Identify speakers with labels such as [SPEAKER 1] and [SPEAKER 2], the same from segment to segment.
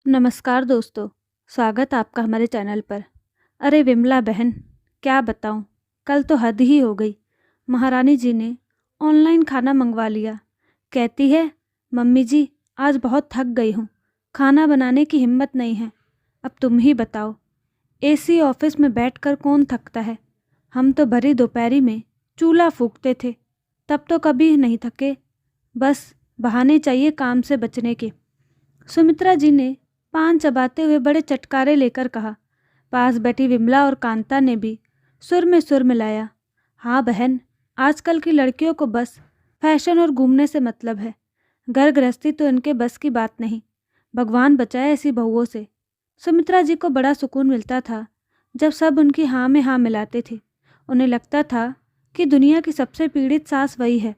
[SPEAKER 1] नमस्कार दोस्तों, स्वागत आपका हमारे चैनल पर। अरे विमला बहन, क्या बताऊं, कल तो हद ही हो गई। महारानी जी ने ऑनलाइन खाना मंगवा लिया। कहती है, मम्मी जी आज बहुत थक गई हूँ, खाना बनाने की हिम्मत नहीं है। अब तुम ही बताओ, एसी ऑफिस में बैठकर कौन थकता है। हम तो भरी दोपहरी में चूल्हा फूंकते थे, तब तो कभी नहीं थके। बस बहाने चाहिए काम से बचने के। सुमित्रा जी ने पान चबाते हुए बड़े चटकारे लेकर कहा। पास बैठी विमला और कांता ने भी सुर में सुर मिलाया। हाँ बहन, आजकल की लड़कियों को बस फैशन और घूमने से मतलब है। घर गृहस्थी तो इनके बस की बात नहीं। भगवान बचाए ऐसी बहुओं से। सुमित्रा जी को बड़ा सुकून मिलता था जब सब उनकी हाँ में हाँ मिलाते थे। उन्हें लगता था कि दुनिया की सबसे पीड़ित सास वही है।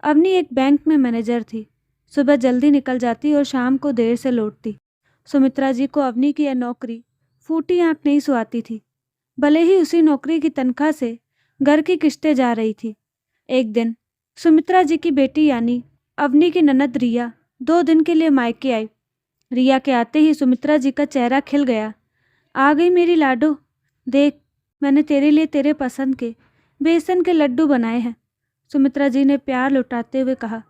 [SPEAKER 1] अवनी एक बैंक में मैनेजर थी। सुबह जल्दी निकल जाती और शाम को देर से लौटती। सुमित्रा जी को अवनी की यह नौकरी फूटी आंख नहीं सुहाती थी, भले ही उसी नौकरी की तनख्वाह से घर की किश्तें जा रही थी। एक दिन सुमित्रा जी की बेटी यानी अवनी की ननद रिया 2 दिन के लिए मायके आई। रिया के आते ही सुमित्रा जी का चेहरा खिल गया। आ गई मेरी लाडो, देख मैंने तेरे लिए तेरे पसंद के बेसन के लड्डू बनाए हैं, सुमित्रा जी ने प्यार लुटाते हुए कहा।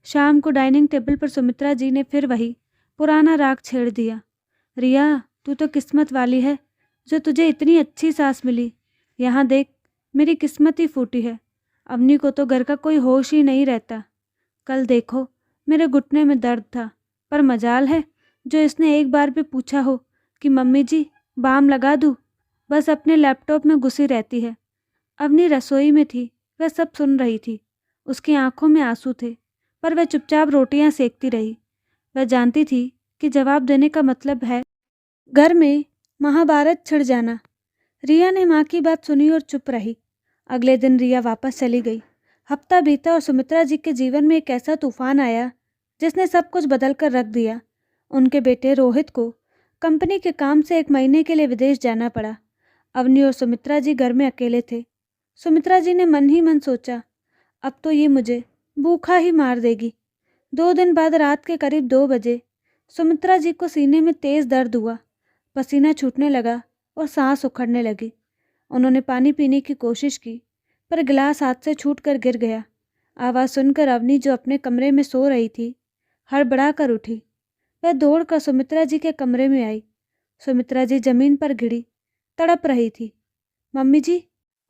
[SPEAKER 1] शाम को डाइनिंग टेबल पर सुमित्रा जी ने फिर वही पुराना राग छेड़ दिया। रिया, तू तो किस्मत वाली है जो तुझे इतनी अच्छी सास मिली। यहाँ देख, मेरी किस्मत ही फूटी है। अवनी को तो घर का कोई होश ही नहीं रहता। कल देखो, मेरे घुटने में दर्द था, पर मजाल है जो इसने एक बार भी पूछा हो कि मम्मी जी बाम लगा दूँ। बस अपने लैपटॉप में घुसी रहती है। अवनी रसोई में थी, वह सब सुन रही थी। उसकी आंखों में आंसू थे, पर वह चुपचाप रोटियां सेकती रही। वह जानती थी कि जवाब देने का मतलब है घर में महाभारत छिड़ जाना। रिया ने माँ की बात सुनी और चुप रही। अगले दिन रिया वापस चली गई। हफ्ता बीता और सुमित्रा जी के जीवन में एक ऐसा तूफान आया जिसने सब कुछ बदल कर रख दिया। उनके बेटे रोहित को कंपनी के काम से 1 महीने के लिए विदेश जाना पड़ा। अवनी और सुमित्रा जी घर में अकेले थे। सुमित्रा जी ने मन ही मन सोचा, अब तो ये मुझे भूखा ही मार देगी। 2 दिन बाद रात के करीब 2 बजे सुमित्रा जी को सीने में तेज दर्द हुआ। पसीना छूटने लगा और सांस उखड़ने लगी। उन्होंने पानी पीने की कोशिश की, पर गिलास हाथ से छूट कर गिर गया। आवाज़ सुनकर अवनी, जो अपने कमरे में सो रही थी, हड़बड़ा कर उठी। वह दौड़कर सुमित्रा जी के कमरे में आई। सुमित्रा जी जमीन पर गिरी तड़प रही थी। मम्मी जी,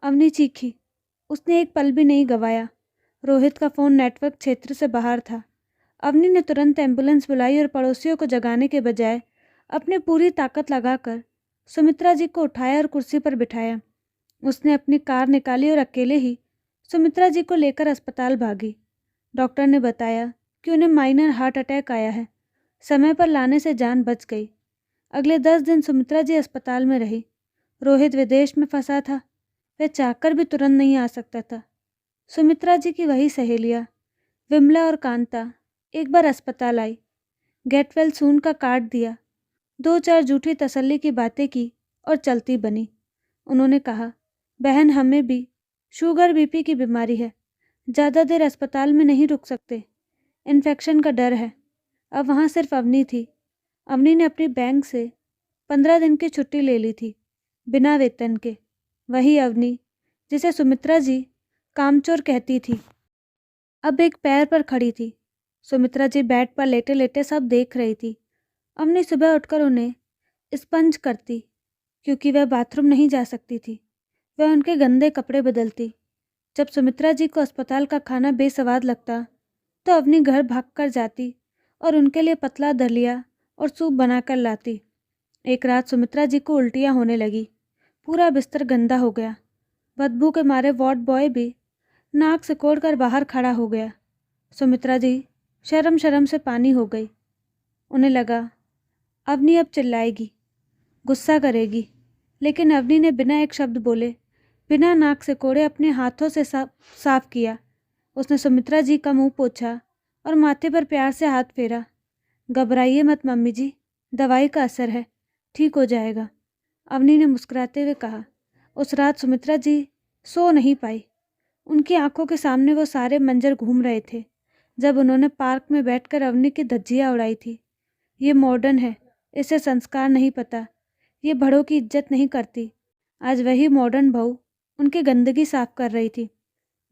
[SPEAKER 1] अवनी चीखी। उसने एक पल भी नहीं गंवाया। रोहित का फ़ोन नेटवर्क क्षेत्र से बाहर था। अवनी ने तुरंत एम्बुलेंस बुलाई और पड़ोसियों को जगाने के बजाय अपनी पूरी ताकत लगाकर सुमित्रा जी को उठाया और कुर्सी पर बिठाया। उसने अपनी कार निकाली और अकेले ही सुमित्रा जी को लेकर अस्पताल भागी। डॉक्टर ने बताया कि उन्हें माइनर हार्ट अटैक आया है। समय पर लाने से जान बच गई। अगले 10 दिन सुमित्रा जी अस्पताल में रही। रोहित विदेश में फंसा था। वह चाहकर भी तुरंत नहीं आ सकता था। सुमित्रा जी की वही सहेलियाँ विमला और कांता एक बार अस्पताल आई। गेट वेल सून का कार्ड दिया, 2-4 झूठी तसल्ली की बातें की और चलती बनी। उन्होंने कहा, बहन हमें भी शुगर बीपी की बीमारी है, ज़्यादा देर अस्पताल में नहीं रुक सकते, इन्फेक्शन का डर है। अब वहाँ सिर्फ अवनी थी। अवनी ने अपनी बैंक से 15 दिन की छुट्टी ले ली थी, बिना वेतन के। वही अवनी जिसे सुमित्रा जी कामचोर कहती थी, अब एक पैर पर खड़ी थी। सुमित्रा जी बेड पर लेटे लेटे सब देख रही थी। अवनी सुबह उठकर उन्हें स्पंज करती, क्योंकि वह बाथरूम नहीं जा सकती थी। वह उनके गंदे कपड़े बदलती। जब सुमित्रा जी को अस्पताल का खाना बेस्वाद लगता तो अवनी घर भाग कर जाती और उनके लिए पतला दलिया और सूप बनाकर लाती। एक रात सुमित्रा जी को उल्टियाँ होने लगी। पूरा बिस्तर गंदा हो गया। बदबू के मारे वार्ड बॉय भी नाक सिकोड़कर बाहर खड़ा हो गया। सुमित्रा जी शर्म शर्म से पानी हो गई। उन्हें लगा अवनी अब चिल्लाएगी, गुस्सा करेगी, लेकिन अवनी ने बिना एक शब्द बोले, बिना नाक सिकोड़े अपने हाथों से साफ किया। उसने सुमित्रा जी का मुंह पोंछा और माथे पर प्यार से हाथ फेरा। घबराइए मत मम्मी जी, दवाई का असर है, ठीक हो जाएगा, अवनी ने मुस्कुराते हुए कहा। उस रात सुमित्रा जी सो नहीं पाई। उनकी आंखों के सामने वो सारे मंजर घूम रहे थे जब उन्होंने पार्क में बैठकर अवनी की धज्जियाँ उड़ाई थी। ये मॉडर्न है, इसे संस्कार नहीं पता, ये बड़ों की इज्जत नहीं करती। आज वही मॉडर्न बहू उनकी गंदगी साफ कर रही थी,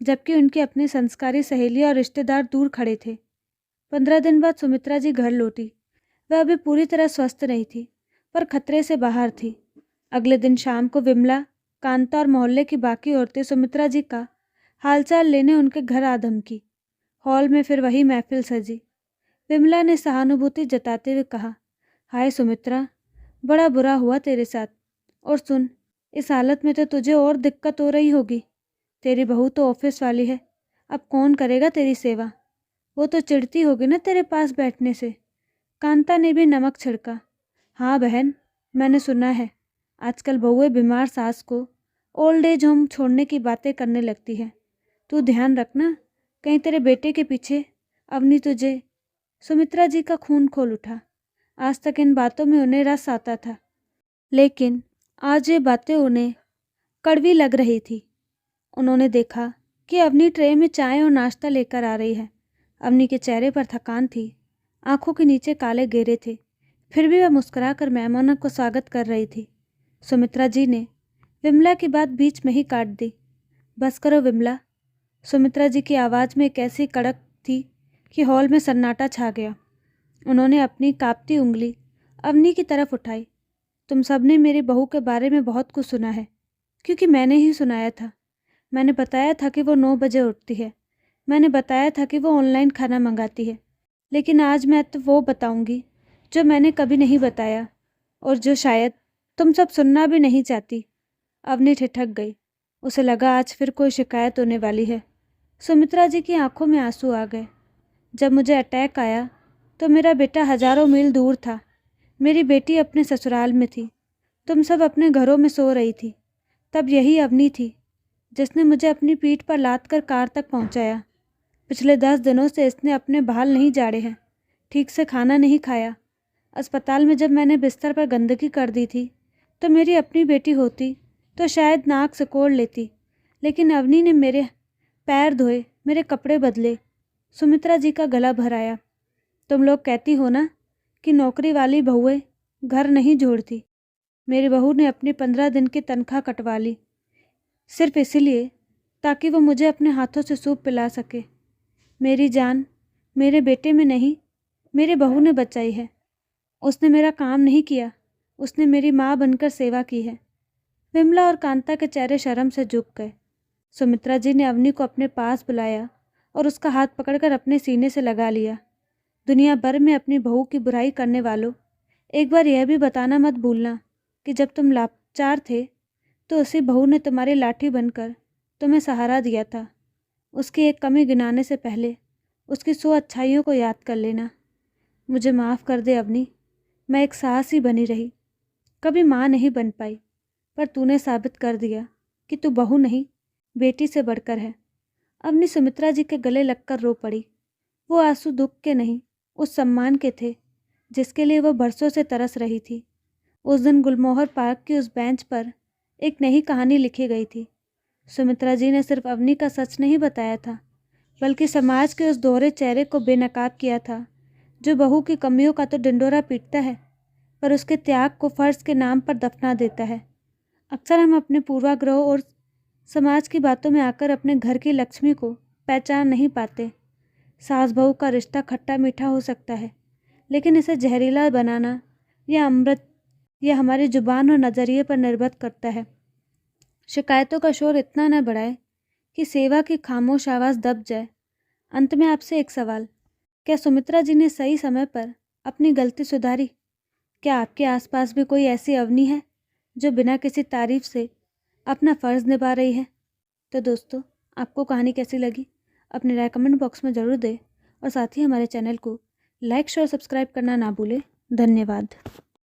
[SPEAKER 1] जबकि उनकी अपनी संस्कारी सहेली और रिश्तेदार दूर खड़े थे। 15 दिन बाद सुमित्रा जी घर लौटी। वह अभी पूरी तरह स्वस्थ नहीं थी, पर खतरे से बाहर थी। अगले दिन शाम को विमला, कांता और मोहल्ले की बाकी औरतें सुमित्रा जी का हालचाल लेने उनके घर आ धमकी। हॉल में फिर वही महफिल सजी। विमला ने सहानुभूति जताते हुए कहा, हाय सुमित्रा, बड़ा बुरा हुआ तेरे साथ। और सुन, इस हालत में तो तुझे और दिक्कत हो रही होगी। तेरी बहू तो ऑफिस वाली है, अब कौन करेगा तेरी सेवा। वो तो चिढ़ती होगी ना तेरे पास बैठने से। कांता ने भी नमक छिड़का। हाँ बहन, मैंने सुना है आजकल बहुएं बीमार सास को ओल्ड एज होम छोड़ने की बातें करने लगती है। तू ध्यान रखना, कहीं तेरे बेटे के पीछे अवनी तुझे। सुमित्रा जी का खून खोल उठा। आज तक इन बातों में उन्हें रस आता था, लेकिन आज ये बातें उन्हें कड़वी लग रही थी। उन्होंने देखा कि अवनी ट्रे में चाय और नाश्ता लेकर आ रही है। अवनी के चेहरे पर थकान थी, आंखों के नीचे काले घेरे थे, फिर भी वह मुस्कुराकर मेहमानों को स्वागत कर रही थी। सुमित्रा जी ने विमला की बात बीच में ही काट दी। बस करो विमला। सुमित्रा जी की आवाज़ में एक ऐसी कड़क थी कि हॉल में सन्नाटा छा गया। उन्होंने अपनी कांपती उंगली अवनी की तरफ उठाई। तुम सबने मेरी बहू के बारे में बहुत कुछ सुना है, क्योंकि मैंने ही सुनाया था। मैंने बताया था कि वो 9 बजे उठती है। मैंने बताया था कि वो ऑनलाइन खाना मंगाती है। लेकिन आज मैं तो वो बताऊंगी जो मैंने कभी नहीं बताया, और जो शायद तुम सब सुनना भी नहीं चाहती। अवनी ठिठक गई। उसे लगा आज फिर कोई शिकायत होने वाली है। सुमित्रा जी की आंखों में आंसू आ गए। जब मुझे अटैक आया तो मेरा बेटा हजारों मील दूर था। मेरी बेटी अपने ससुराल में थी। तुम सब अपने घरों में सो रही थी। तब यही अवनी थी जिसने मुझे अपनी पीठ पर लाद कर कार तक पहुंचाया। पिछले 10 दिनों से इसने अपने बाल नहीं झाड़े हैं, ठीक से खाना नहीं खाया। अस्पताल में जब मैंने बिस्तर पर गंदगी कर दी थी तो मेरी अपनी बेटी होती तो शायद नाक सिकोड़ लेती, लेकिन अवनी ने मेरे पैर धोए, मेरे कपड़े बदले। सुमित्रा जी का गला भर आया। तुम लोग कहती हो ना कि नौकरी वाली बहुएं घर नहीं जोड़ती। मेरी बहू ने अपनी 15 दिन की तनख्वाह कटवा ली, सिर्फ इसीलिए ताकि वो मुझे अपने हाथों से सूप पिला सके। मेरी जान मेरे बेटे में नहीं, मेरी बहू ने बचाई है। उसने मेरा काम नहीं किया, उसने मेरी माँ बनकर सेवा की है। विमला और कांता के चेहरे शर्म से झुक गए। सुमित्रा जी ने अवनी को अपने पास बुलाया और उसका हाथ पकड़कर अपने सीने से लगा लिया। दुनिया भर में अपनी बहू की बुराई करने वालों, एक बार यह भी बताना मत भूलना कि जब तुम लाचार थे तो उसी बहू ने तुम्हारी लाठी बनकर तुम्हें सहारा दिया था। उसकी एक कमी गिनाने से पहले उसकी 100 अच्छाइयों को याद कर लेना। मुझे माफ़ कर दे अवनी, मैं एक सास ही बनी रही, कभी माँ नहीं बन पाई। पर तूने साबित कर दिया कि तू बहू नहीं, बेटी से बढ़कर है। अवनी सुमित्रा जी के गले लगकर रो पड़ी। वो आंसू दुख के नहीं, उस सम्मान के थे जिसके लिए वह बरसों से तरस रही थी। उस दिन गुलमोहर पार्क की उस बेंच पर एक नई कहानी लिखी गई थी। सुमित्रा जी ने सिर्फ अवनी का सच नहीं बताया था, बल्कि समाज के उस दोहरे चेहरे को बेनकाब किया था जो बहू की कमियों का तो डिंडोरा पीटता है, पर उसके त्याग को फर्ज के नाम पर दफना देता है। अक्सर हम अपने पूर्वाग्रहों और समाज की बातों में आकर अपने घर की लक्ष्मी को पहचान नहीं पाते। सास बहू का रिश्ता खट्टा मीठा हो सकता है, लेकिन इसे जहरीला बनाना या अमृत, यह हमारी जुबान और नज़रिए पर निर्भर करता है। शिकायतों का शोर इतना न बढ़ाए कि सेवा की खामोश आवाज़ दब जाए। अंत में आपसे एक सवाल, क्या सुमित्रा जी ने सही समय पर अपनी गलती सुधारी? क्या आपके आसपास भी कोई ऐसी अवनी है जो बिना किसी तारीफ से अपना फ़र्ज़ निभा रही है? तो दोस्तों, आपको कहानी कैसी लगी अपने राय कमेंट बॉक्स में ज़रूर दें, और साथ ही हमारे चैनल को लाइक शेयर सब्सक्राइब करना ना भूलें। धन्यवाद।